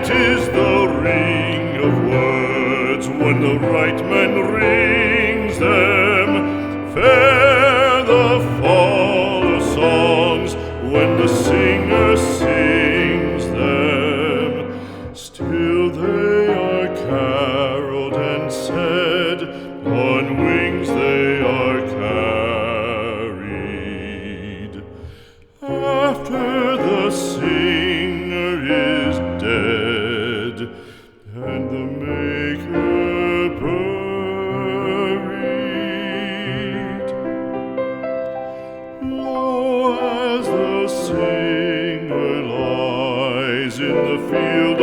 is the ring of words when the right man rings them. Fair the fall of songs when the singer sings them. Still they are caroled and said, on wings they are carried. After the singer is dead and the maker buried, lo, as the singer lies in the field